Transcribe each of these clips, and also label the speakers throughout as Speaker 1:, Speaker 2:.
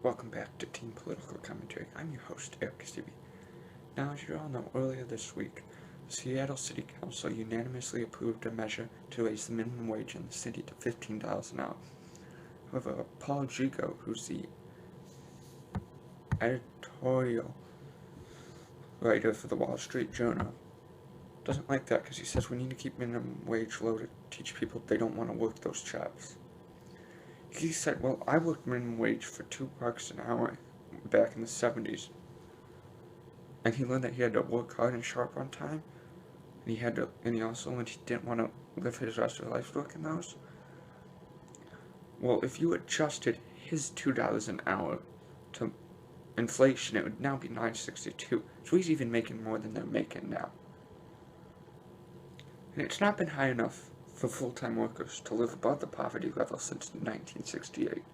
Speaker 1: Welcome back to Team Political Commentary. I'm your host, Eric Stevie. Now, as you all know, earlier this week, the Seattle City Council unanimously approved a measure to raise the minimum wage in the city to $15 an hour. However, Paul Gigot, who's the editorial writer for the Wall Street Journal, doesn't like that because he says we need to keep minimum wage low to teach people they don't want to work those jobs. He said, well, I worked minimum wage for $2 an hour back in the 70s. And he learned that he had to work hard and show up on time. And he also learned he didn't want to live his rest of his life working those. Well, if you adjusted his $2 an hour to inflation, it would now be $9.62. So he's even making more than they're making now. And it's not been high enough for full-time workers to live above the poverty level since 1968.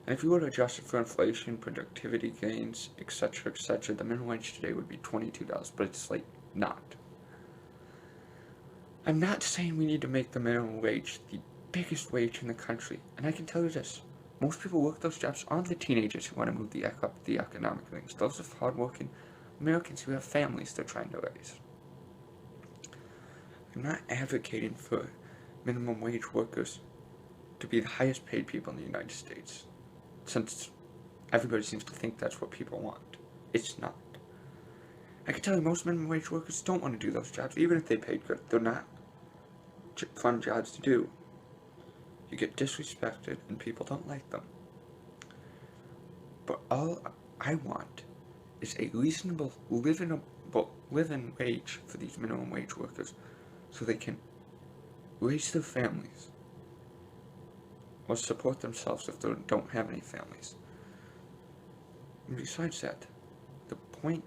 Speaker 1: And if you were to adjust it for inflation, productivity gains, etc., the minimum wage today would be $22, but it's like not. I'm not saying we need to make the minimum wage the biggest wage in the country, and I can tell you this, most people work those jobs aren't the teenagers who want to move up the economic things. Those are hardworking Americans who have families they're trying to raise. I'm not advocating for minimum wage workers to be the highest paid people in the United States, since everybody seems to think that's what people want. It's not. I can tell you most minimum wage workers don't want to do those jobs, even if they paid good. They're not fun jobs to do. You get disrespected and people don't like them. But all I want is a reasonable living wage for these minimum wage workers, so they can raise their families or support themselves if they don't have any families. And besides that, the point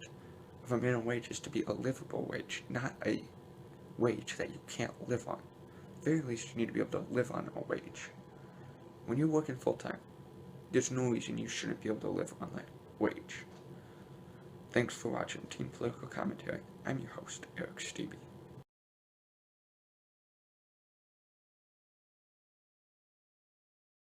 Speaker 1: of a minimum wage is to be a livable wage, not a wage that you can't live on. At the very least, you need to be able to live on a wage. When you're working full-time, there's no reason you shouldn't be able to live on that wage. Thanks for watching Team Political Commentary. I'm your host, Eric Stevie.